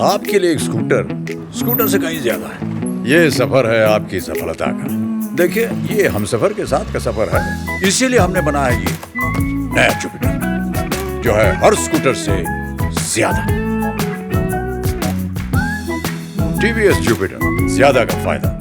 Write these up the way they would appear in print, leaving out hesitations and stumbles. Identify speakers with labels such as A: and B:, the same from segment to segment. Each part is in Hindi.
A: आपके लिए एक स्कूटर से कहीं ज्यादा है। ये सफर है आपकी सफलता का। देखिए, ये हमसफर के साथ का सफर है, इसीलिए हमने बनाया ये नया जुपिटर, जो है हर स्कूटर से ज्यादा। टीवीएस जुपिटर, ज्यादा का फायदा।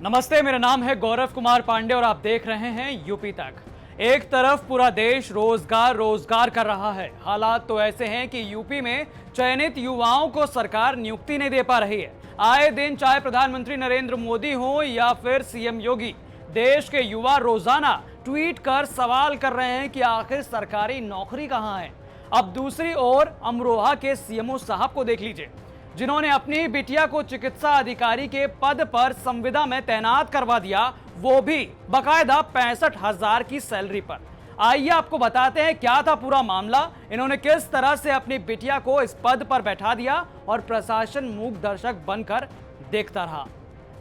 B: नमस्ते, मेरा नाम है गौरव कुमार पांडे और आप देख रहे हैं यूपी तक। एक तरफ पूरा देश रोजगार कर रहा है। हालात तो ऐसे हैं कि यूपी में चयनित युवाओं को सरकार नियुक्ति नहीं दे पा रही है। आए दिन चाहे प्रधानमंत्री नरेंद्र मोदी हो या फिर सीएम योगी, देश के युवा रोजाना ट्वीट कर सवाल कर रहे हैं कि आखिर सरकारी नौकरी कहां है। अब दूसरी ओर अमरोहा के सीएमओ साहब को देख लीजिए, जिन्होंने अपनी बिटिया को चिकित्सा अधिकारी के पद पर संविदा में तैनात करवा दिया, वो भी बकायदा 65,000 की सैलरी पर। आइए आपको बताते हैं क्या था पूरा मामला, इन्होंने किस तरह से अपनी बिटिया को इस पद पर बैठा दिया और प्रशासन मूक दर्शक बनकर देखता रहा।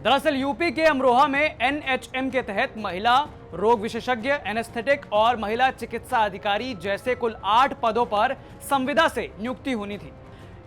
B: दरअसल यूपी के अमरोहा में एनएचएम के तहत महिला रोग विशेषज्ञ, एनेस्थेटिक और महिला चिकित्सा अधिकारी जैसे कुल 8 पदों पर संविदा से नियुक्ति होनी थी।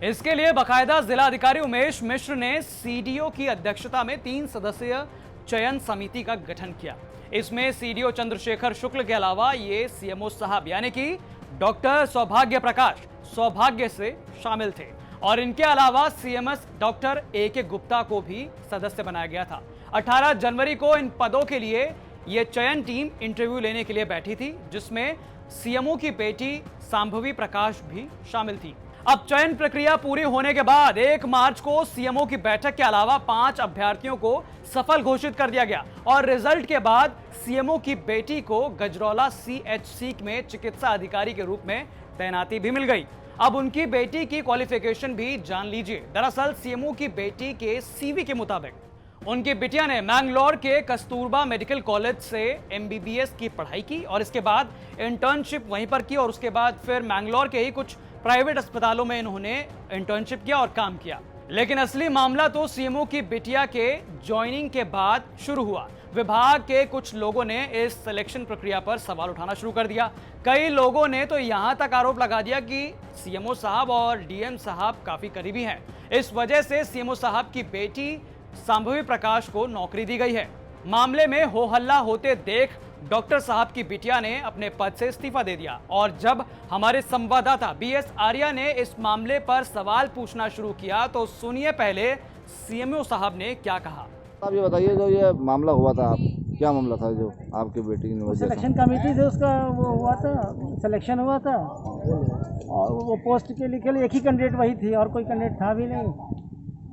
B: इसके लिए बकायदा जिलाधिकारी उमेश मिश्र ने सीडीओ की अध्यक्षता में 3 सदस्यीय चयन समिति का गठन किया। इसमें सीडीओ चंद्रशेखर शुक्ल के अलावा ये सीएमओ साहब यानी कि डॉक्टर सौभाग्य प्रकाश सौभाग्य से शामिल थे और इनके अलावा सीएमएस डॉक्टर ए.के. गुप्ता को भी सदस्य बनाया गया था। 18 जनवरी को इन पदों के लिए ये चयन टीम इंटरव्यू लेने के लिए बैठी थी, जिसमें सीएमओ की बेटी सांभवी प्रकाश भी शामिल थी। अब चयन प्रक्रिया पूरी होने के बाद 1 मार्च को सीएमओ की बैठक के अलावा 5 अभ्यर्थियों को सफल घोषित कर दिया गया और रिजल्ट के बाद सीएमओ की बेटी को गजरौला सीएचसी में चिकित्सा अधिकारी के रूप में तैनाती भी मिल गई। अब उनकी बेटी की क्वालिफिकेशन भी जान लीजिए। दरअसल सीएमओ की बेटी के सीवी के मुताबिक उनकी बिटिया ने मैंगलोर के कस्तूरबा मेडिकल कॉलेज से एमबीबीएस की पढ़ाई की और इसके बाद इंटर्नशिप वहीं पर की और उसके बाद फिर मैंगलोर के ही कुछ प्राइवेट अस्पतालों में इन्होंने इंटर्नशिप किया और काम किया। लेकिन असली मामला तो सीएमओ की बिटिया के ज्वाइनिंग के बाद शुरू हुआ। विभाग के कुछ लोगों ने इस सिलेक्शन प्रक्रिया पर सवाल उठाना शुरू कर दिया। कई लोगों ने तो यहां तक आरोप लगा दिया कि सीएमओ साहब और डीएम साहब काफी करीबी हैं। इस वजह से सीएमओ साहब की बेटी सांभवी प्रकाश को नौकरी दी गई है। मामले में हो हल्ला होते देख डॉक्टर साहब की बिटिया ने अपने पद से इस्तीफा दे दिया और जब हमारे संवाददाता बीएस आर्या ने इस मामले पर सवाल पूछना शुरू किया तो सुनिए पहले सीएमओ साहब ने क्या कहा।
C: आप ये बताइए, जो ये मामला हुआ था, आप क्या मामला था जो आपकी बेटी की
D: सिलेक्शन कमेटी से उसका वो हुआ था, सिलेक्शन हुआ था और वो पोस्ट के लिए एक ही कैंडिडेट वही थी और कोई कैंडिडेट था भी नहीं।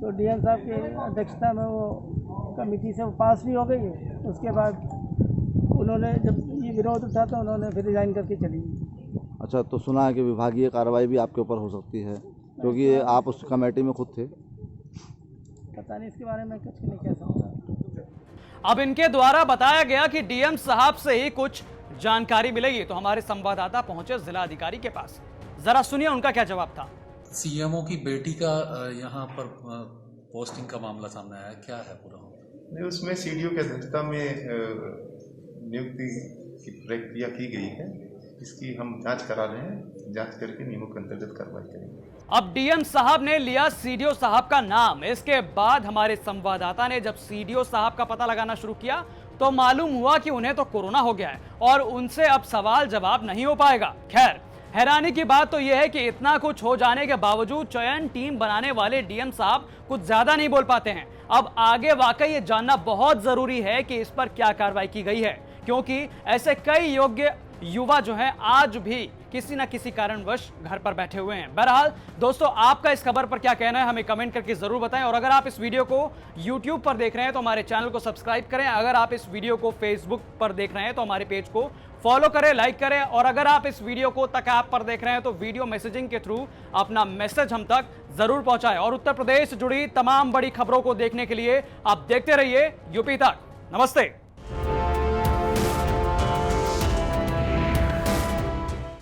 D: तो डीएम साहब की अध्यक्षता में वो कमेटी से वो पास भी हो गई। उसके बाद उन्होंने जब ये विरोध उठा तो उन्होंने फिर रिजाइन करके चली।
C: अच्छा, तो सुना है कि विभागीय कार्रवाई भी आपके ऊपर हो सकती है, क्योंकि आप उस कमेटी में खुद थे।
D: पता नहीं, इसके बारे में कुछ नहीं कह सकता।
B: अब इनके द्वारा बताया गया कि डीएम साहब से ही कुछ जानकारी मिलेगी, तो हमारे संवाददाता पहुंचे जिला अधिकारी के पास। जरा सुनिए उनका क्या जवाब था।
E: सीएमओ की बेटी का यहाँ पर पोस्टिंग का मामला सामने आया, क्या है पूरा?
F: नहीं, उसमें सीडीओ की अध्यक्षता में नियुक्ति की प्रक्रिया की गई है। इसकी हम जांच करा रहे हैं, जांच करके नियमों के अंतर्गत कार्रवाई करेंगे।
B: अब डीएम साहब ने लिया सीडीओ साहब का नाम। इसके बाद हमारे संवाददाता ने जब सीडीओ साहब का पता लगाना शुरू किया तो मालूम हुआ कि उन्हें तो कोरोना हो गया है और उनसे अब सवाल जवाब नहीं हो पाएगा। खैर, हैरानी की बात तो यह है कि इतना कुछ हो जाने के बावजूद चयन टीम बनाने वाले डीएम साहब कुछ ज्यादा नहीं बोल पाते हैं। अब आगे वाकई ये जानना बहुत जरूरी है कि इस पर क्या कार्रवाई की गई है, क्योंकि ऐसे कई योग्य युवा जो हैं आज भी किसी न किसी कारणवश घर पर बैठे हुए हैं। बहरहाल दोस्तों, आपका इस खबर पर क्या कहना है हमें कमेंट करके जरूर बताएं और अगर आप इस वीडियो को YouTube पर देख रहे हैं तो हमारे चैनल को सब्सक्राइब करें। अगर आप इस वीडियो को Facebook पर देख रहे हैं तो हमारे पेज को फॉलो करें, लाइक करें और अगर आप इस वीडियो को तक ऐप पर देख रहे हैं तो वीडियो मैसेजिंग के थ्रू अपना मैसेज हम तक जरूर पहुंचाएं और उत्तर प्रदेश से जुड़ी तमाम बड़ी खबरों को देखने के लिए आप देखते रहिए यूपी तक। नमस्ते।